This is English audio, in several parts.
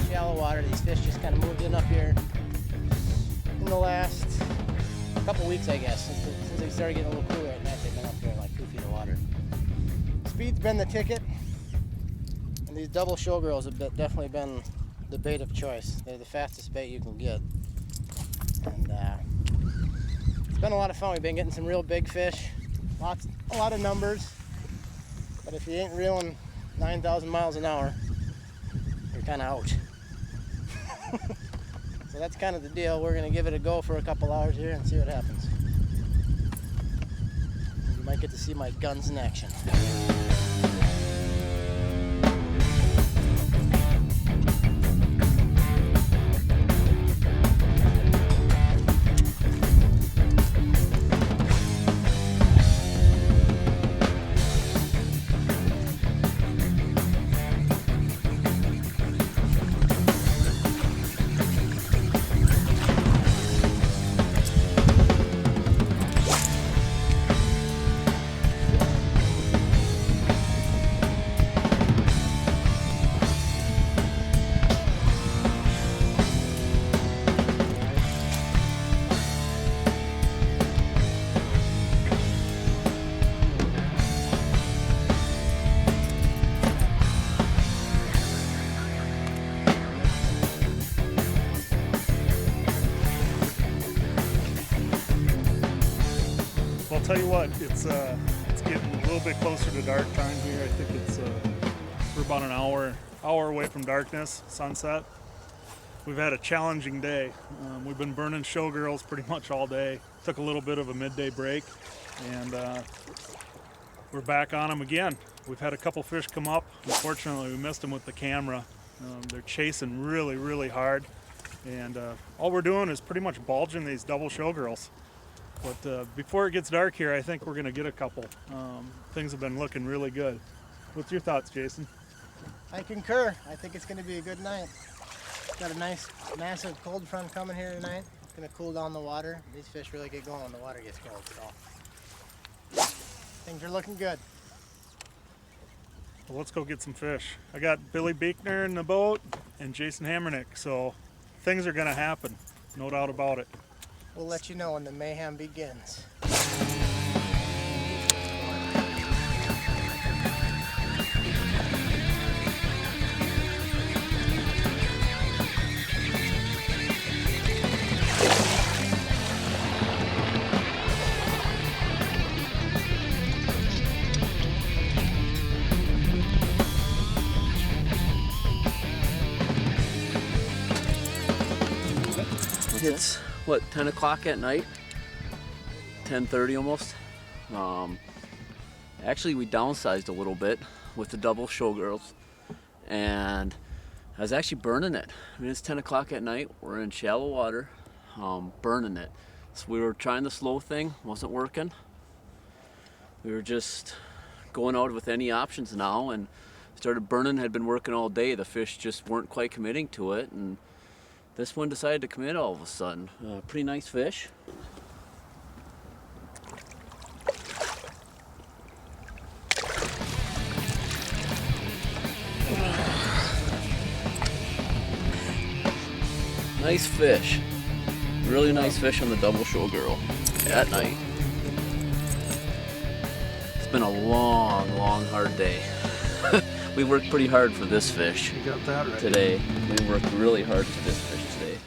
shallow water. These fish just kind of moved in up here in the last couple weeks, I guess. Since they started getting a little cooler at night, they've been up here like 2 feet of water. Speed's been the ticket, and these double showgirls have definitely been the bait of choice. They're the fastest bait you can get. And it's been a lot of fun. We've been getting some real big fish, a lot of numbers, but if you ain't reeling 9,000 miles an hour, you're kind of out. So that's kind of the deal. We're going to give it a go for a couple hours here and see what happens. You might get to see my guns in action. I'll tell you what, it's getting a little bit closer to dark time here. I think we're about an hour away from darkness, sunset. We've had a challenging day. We've been burning showgirls pretty much all day. Took a little bit of a midday break, and we're back on them again. We've had a couple fish come up. Unfortunately, we missed them with the camera. They're chasing really, really hard, and all we're doing is pretty much bulging these double showgirls. But before it gets dark here, I think we're going to get a couple. Things have been looking really good. What's your thoughts, Jason? I concur. I think it's going to be a good night. Got a nice, massive cold front coming here tonight. It's going to cool down the water. These fish really get going when the water gets cold. So things are looking good. Well, let's go get some fish. I got Billy Buechner in the boat and Jason Hamernick, so things are going to happen, no doubt about it. We'll let you know when the mayhem begins. It's what, 10 o'clock at night? 10:30 almost. Actually, we downsized a little bit with the double showgirls, and I was actually burning it. I mean, it's 10 o'clock at night. We're in shallow water, burning it. So we were trying the slow thing, wasn't working. We were just going out with any options now, and started burning. Had been working all day. The fish just weren't quite committing to it, and this one decided to commit all of a sudden. Pretty nice fish. Nice fish. Really nice fish on the double showgirl at night. It's been a long, hard day. We worked pretty hard for this fish. You got that right. Today. We worked really hard for this fish today.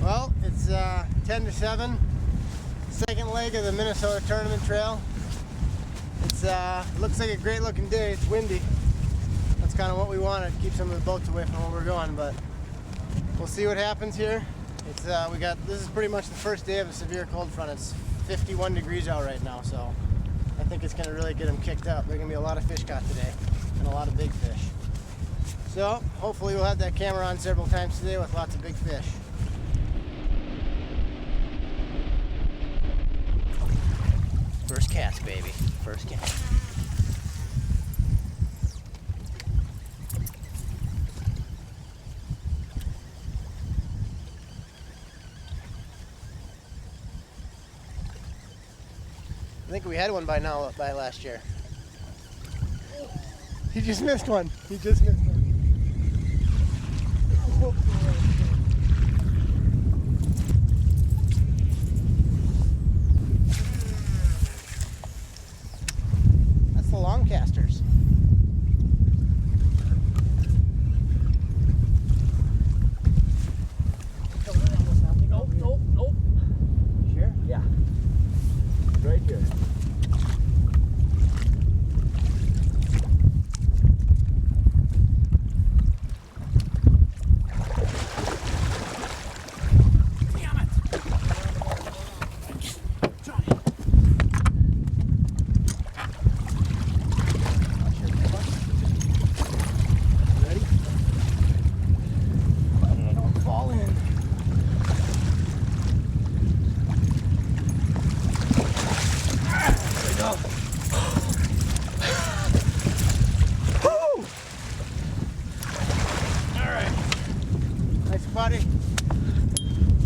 Well, it's 10 to 7, second leg of the Minnesota Tournament Trail. It's looks like a great looking day. It's windy. That's kind of what we wanted, keep some of the boats away from where we're going, but we'll see what happens here. It's this is pretty much the first day of a severe cold front. It's 51 degrees out right now, so I think it's going to really get them kicked up. There's going to be a lot of fish caught today and a lot of big fish. So hopefully we'll have that camera on several times today with lots of big fish. First cast, baby. First cast. I think we had one by now, by last year. He just missed one. He just missed one. That's the long casters. Nope. Sure? Yeah. Right here.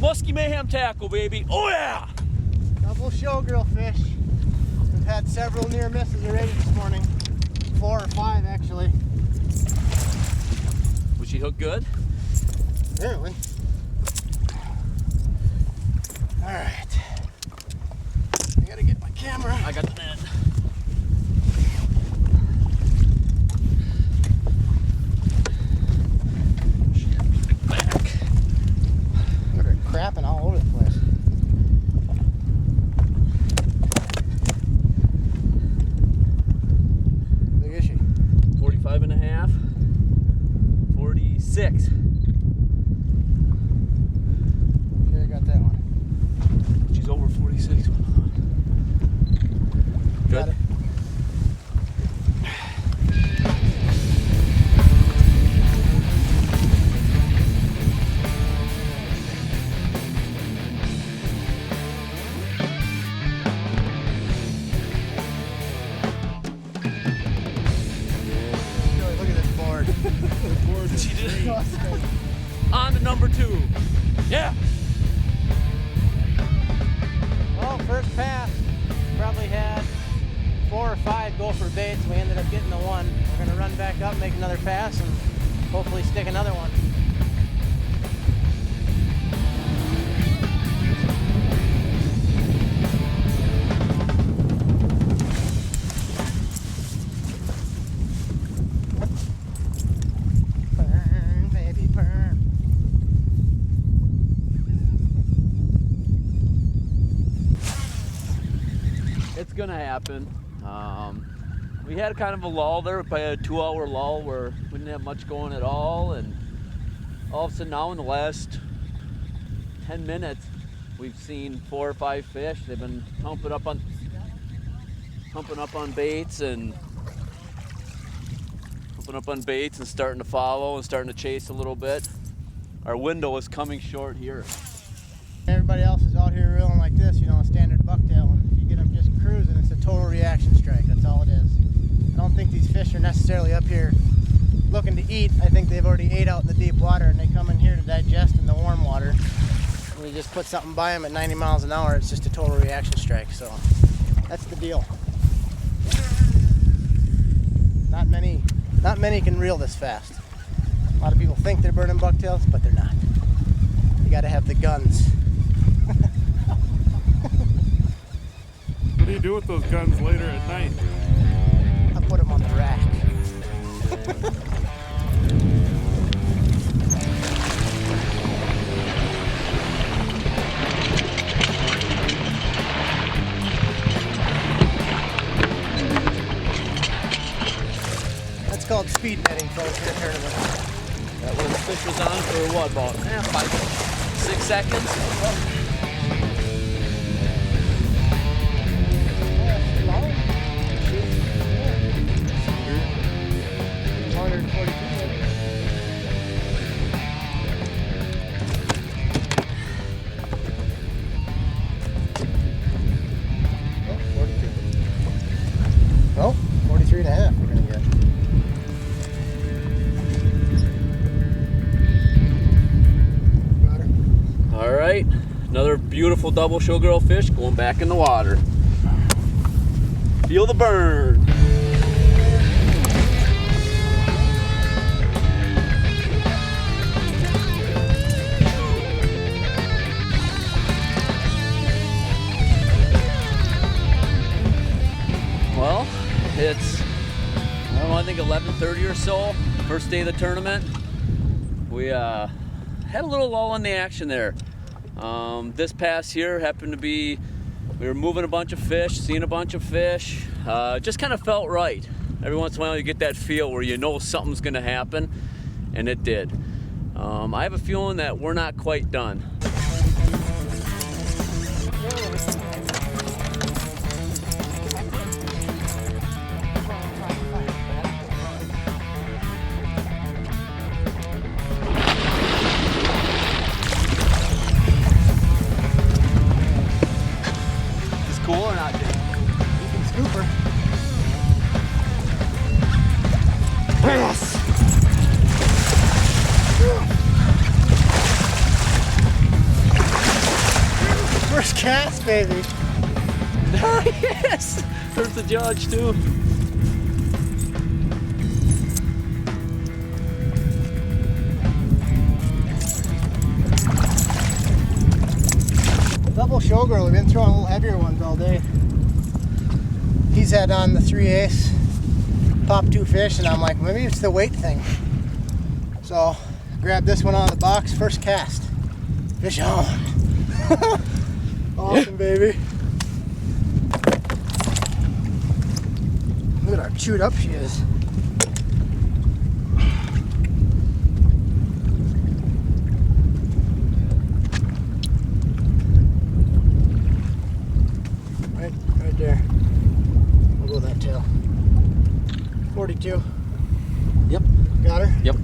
Musky Mayhem tackle, baby. Oh yeah! Double showgirl fish. We've had several near misses already this morning. 4 or 5 actually. Was she hooked good? Apparently. Alright. I gotta get my camera. I got the net. Crapping all over the place. Big is she? 45 and a half. 46. Okay, I got that one. She's over 46. Good. Got it. She did it. On to number 2. Yeah. Well, first pass, probably had 4 or 5 go for baits. We ended up getting the one. We're gonna run back up, make another pass, and hopefully stick another one. It's gonna happen. We had kind of a lull there, probably a 2-hour lull where we didn't have much going at all, and all of a sudden now in the last 10 minutes we've seen 4 or 5 fish. They've been humping up on baits and starting to follow and starting to chase a little bit. Our window is coming short here. Everybody else is out here reeling like this, you know, a standard bucktail, and if you get them just cruising, it's a total reaction strike. That's all it is. I don't think these fish are necessarily up here looking to eat. I think they've already ate out in the deep water and they come in here to digest in the warm water. And you just put something by them at 90 miles an hour, it's just a total reaction strike. So that's the deal. Not many can reel this fast. A lot of people think they're burning bucktails, but they're not. You gotta have the guns. What do you do with those guns later at night? I put them on the rack. That's called speed netting, folks. You've heard of it. That one fish was on for what, about 5-6 seconds? 142. right, another beautiful double showgirl fish going back in the water. Feel the burn. Well, it's, I don't know, I think 11:30 or so, first day of the tournament. We had a little lull in the action there. This past year happened to be, we were moving a bunch of fish, seeing a bunch of fish. Just kind of felt right. Every once in a while you get that feel where you know something's gonna happen, and it did. I have a feeling that we're not quite done. Cool or not, dude? Scooper. Yes! First cast, baby. Yes! There's the judge, too. Double showgirl. We've been throwing a little heavier ones all day. He's had on the 3/8, popped 2 fish, and I'm like, maybe it's the weight thing. So, grabbed this one out of the box, first cast. Fish on. Awesome, baby. Look at how chewed up she is. Right there. We'll go that tail. 42. Yep. Got her? Yep.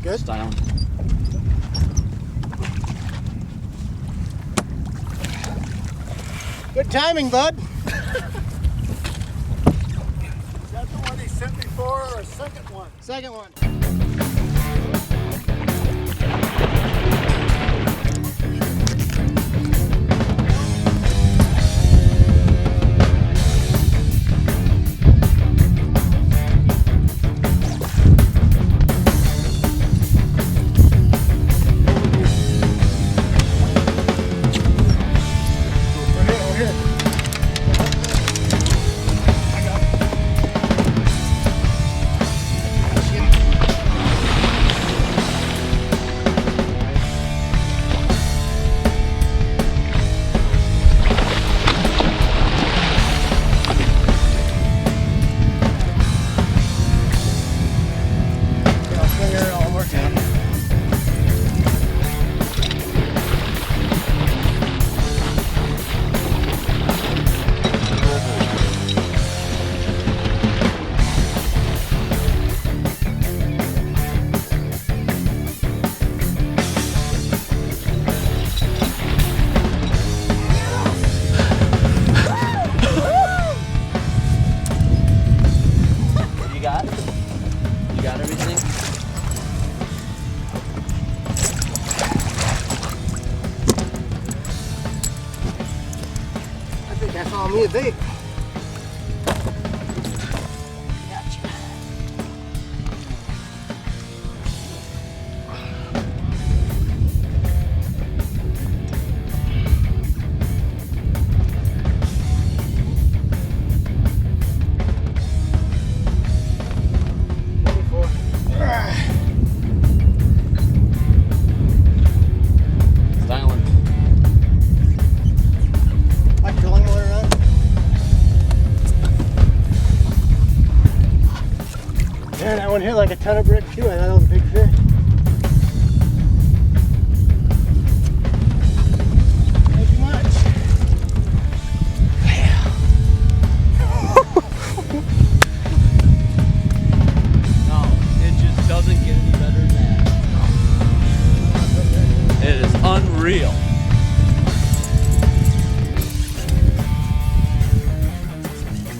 Good? Styling. Good timing, bud. Is that the one he sent me for, or a second one? Second one. That's all me a bait. Gotcha. Styling. Like drilling motor run. Man, that one hit like a ton of brick too. I thought it was a big fish. Thank you much. No, it just doesn't get any better than that. It is unreal.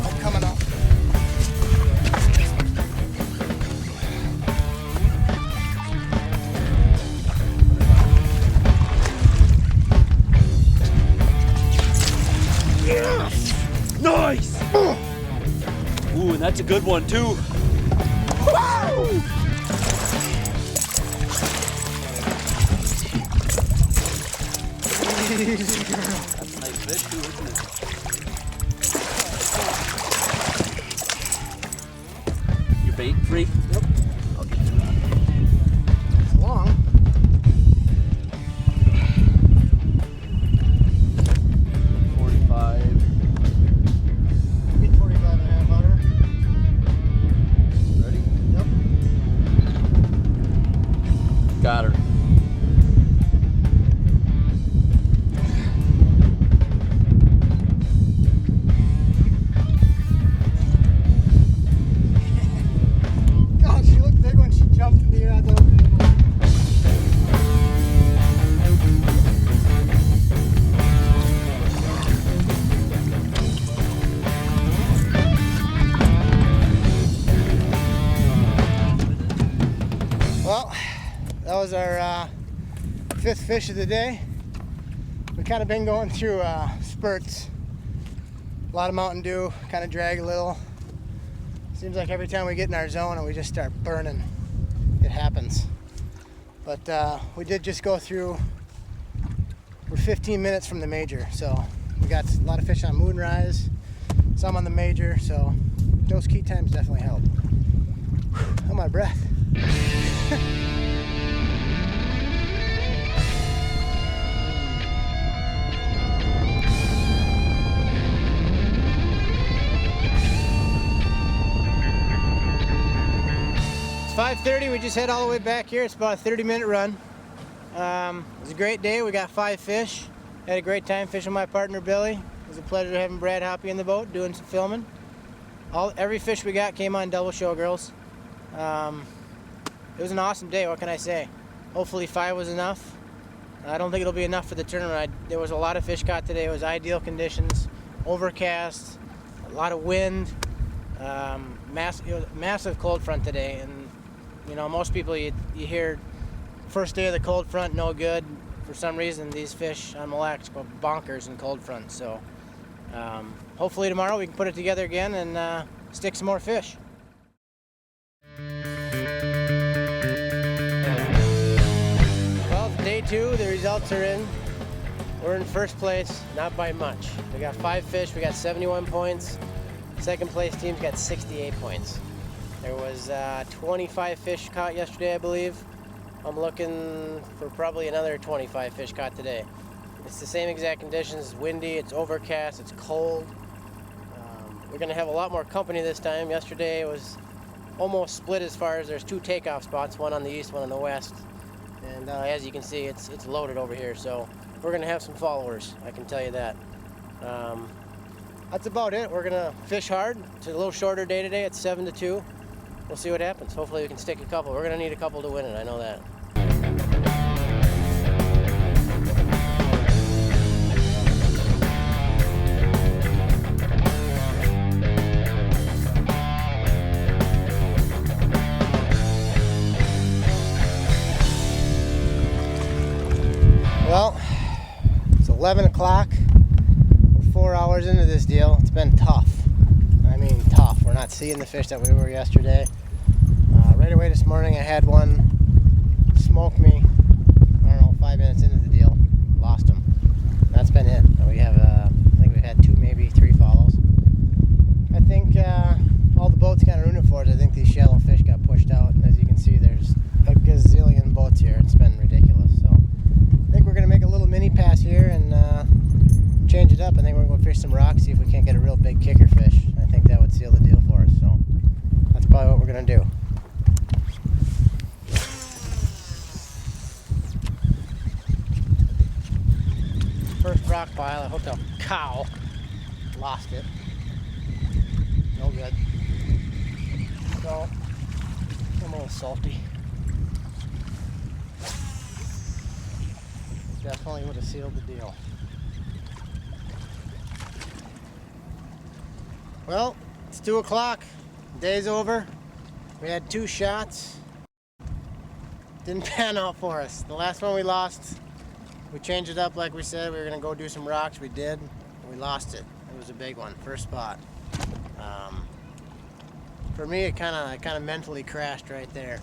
I'm coming up. That's a good one too. Woo! That's a nice fish too, isn't it? Your bait free? Yep. I'll get you that. It's long. Beat 45 and a half on her. Ready? Yep. Got her. God, she looked big when she jumped in the air. Well, that was our 5th fish of the day. We've kind of been going through spurts. A lot of Mountain Dew, kind of drag a little. Seems like every time we get in our zone and we just start burning, it happens. But we did just go through, we're 15 minutes from the major, so we got a lot of fish on Moonrise, some on the major, so those key times definitely help. Oh, my breath. It's 5:30. We just head all the way back here. It's about a 30-minute run. It was a great day. We got 5 fish. Had a great time fishing with my partner Billy. It was a pleasure having Brad Hoppy in the boat doing some filming. Every fish we got came on double showgirls. It was an awesome day. What can I say? Hopefully 5 was enough. I don't think it'll be enough for the tournament. There was a lot of fish caught today. It was ideal conditions, overcast, a lot of wind, massive cold front today. And you know, most people you hear first day of the cold front, no good. For some reason, these fish on Mille Lacs go bonkers in cold front. So hopefully tomorrow we can put it together again and stick some more fish. Well, it's day 2. The results are in. We're in first place, not by much. We got 5 fish. We got 71 points. Second place team's got 68 points. There was 25 fish caught yesterday, I believe. I'm looking for probably another 25 fish caught today. It's the same exact conditions. It's windy, it's overcast, it's cold. We're going to have a lot more company this time. Yesterday it was almost split as far as there's 2 takeoff spots, one on the east, one on the west. And as you can see, it's loaded over here. So we're going to have some followers, I can tell you that. That's about it. We're going to fish hard. It's a little shorter day today. It's 7 to 2. We'll see what happens. Hopefully we can stick a couple. We're going to need a couple to win it, I know that. Well, it's 11 o'clock. We're 4 hours into this deal. It's been tough. I mean tough. We're not seeing the fish that we were yesterday. Right away this morning I had one smoke me, I don't know, 5 minutes into the deal. Lost him. That's been it. We have, I think we've had 2, maybe 3 follows. I think all the boats kind of ruined it for us. I think these shallow fish got pushed out, and as you can see there's a gazillion boats here. It's been ridiculous. So I think we're going to make a little mini pass here and change it up. I think we're going to go fish some rocks, see if we can't get a real big kicker fish. I think that would seal the deal for us. So that's probably what we're going to do. First rock pile, I hooked a cow. Lost it. No good. So I'm a little salty. Definitely would have sealed the deal. Well, it's 2 o'clock. Day's over. We had 2 shots. Didn't pan out for us. The last one we lost, we changed it up like we said. We were going to go do some rocks. We did. We lost it. It was a big one. First spot. for me, it kind of mentally crashed right there.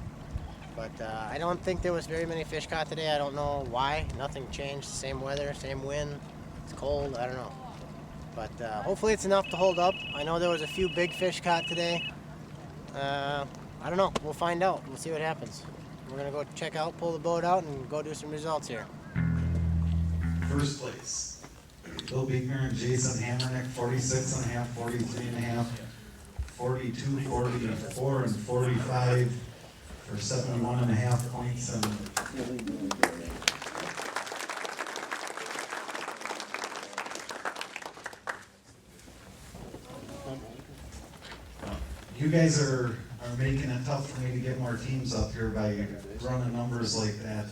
But I don't think there was very many fish caught today. I don't know why. Nothing changed. Same weather, same wind. It's cold. I don't know. But hopefully it's enough to hold up. I know there was a few big fish caught today. I don't know. We'll find out. We'll see what happens. We're going to go check out, pull the boat out, and go do some results here. First place, Bill Buechner and Jason Hamernick, 46.5, 43.5, 42, 44, and 45 for 71.5 points. And you guys are making it tough for me to get more teams up here by running numbers like that.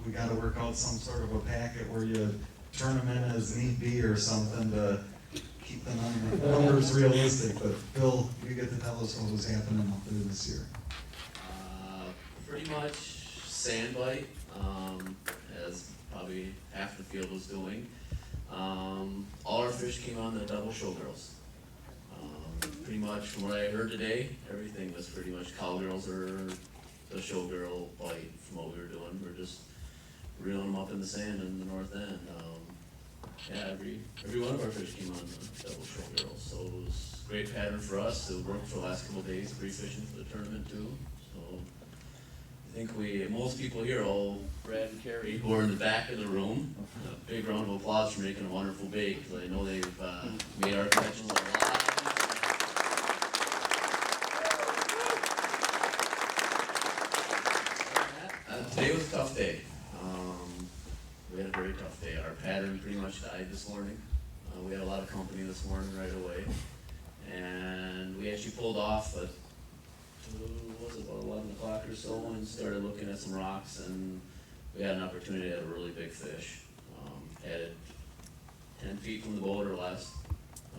We got to work out some sort of a packet where you turn them in as need be or something to keep the numbers realistic. But Bill, you get to tell us what was happening up there this year. Pretty much sand bite, as probably half the field was doing. All our fish came on the double showgirls. Pretty much from what I heard today, everything was pretty much cowgirls or the showgirl bite from what we were doing. We're just reeling them up in the sand in the north end. Yeah, every one of our fish came on the double showgirls, so it was a great pattern for us. It worked for the last couple of days, pre-fishing for the tournament too. So I think most people here, Brad and Carrie, who are in the back of the room, a big round of applause for making a wonderful bait. I know they've made our catches a lot. Today was a tough day. We had a very tough day. Our pattern pretty much died this morning. We had a lot of company this morning right away. And we actually pulled off at, what was it, about 11 o'clock or so, and started looking at some rocks, and we had an opportunity to have a really big fish. Had 10 feet from the boat or less.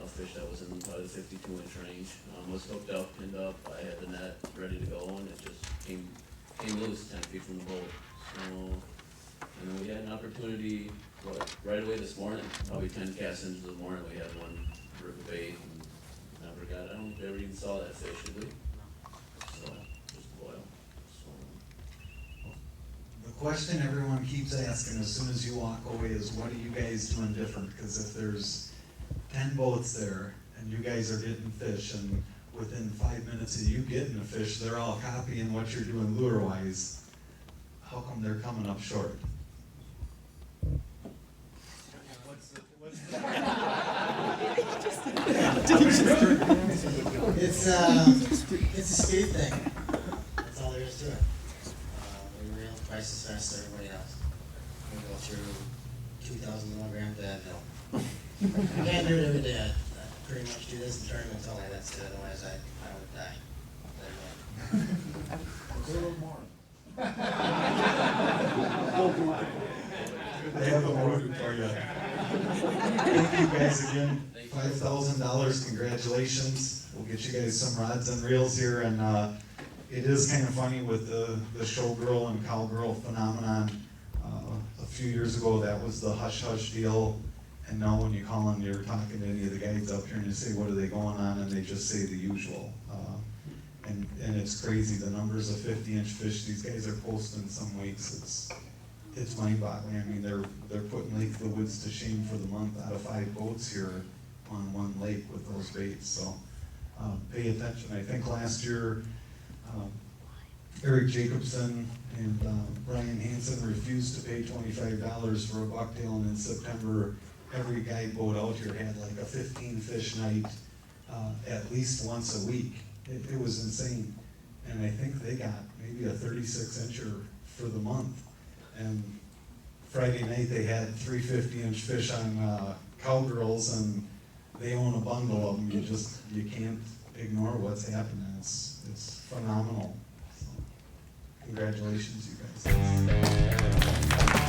A fish that was in probably the 52-inch range. Was hooked up, pinned up. I had the net ready to go, and it just came loose 10 feet from the boat. So, and then we had an opportunity right away this morning, probably 10 casts into the morning. We had one rip bait and never got. I don't think we ever even saw that fish, did we? So just a boil. So. The question everyone keeps asking as soon as you walk away is, what are you guys doing different? Because if there's 10 boats there and you guys are getting fish, and within 5 minutes of you getting a fish, they're all copying what you're doing lure-wise, how come they're coming up short? It's a speed thing. That's all there is to it. We reel twice as fast as everybody else. We go through 2,000 milligrams to Advil. I can't do it every day. I pretty much do this in tournaments only. That's it. Otherwise, I would die. A little more. They have a word for you. Thank you guys again. $5,000. Congratulations. We'll get you guys some rods and reels here, and it is kind of funny with the showgirl and cowgirl phenomenon. A few years ago, that was the hush-hush deal, and now when you call them, you're talking to any of the guides up here, and you say, what are they going on, and they just say the usual. And it's crazy, the numbers of 50-inch fish these guys are posting some weeks. It's mind-boggling. I mean, they're putting Lake of the Woods to shame for the month out of 5 boats here on one lake with those baits. So pay attention. I think last year, Eric Jacobson and Brian Hansen refused to pay $25 for a bucktail, and in September, every guide boat out here had like a 15-fish night at least once a week. It was insane. And I think they got maybe a 36-incher for the month. And Friday night they had 3 50-inch fish on cowgirls, and they own a bundle of them. You can't ignore what's happening. It's phenomenal. So, congratulations, you guys.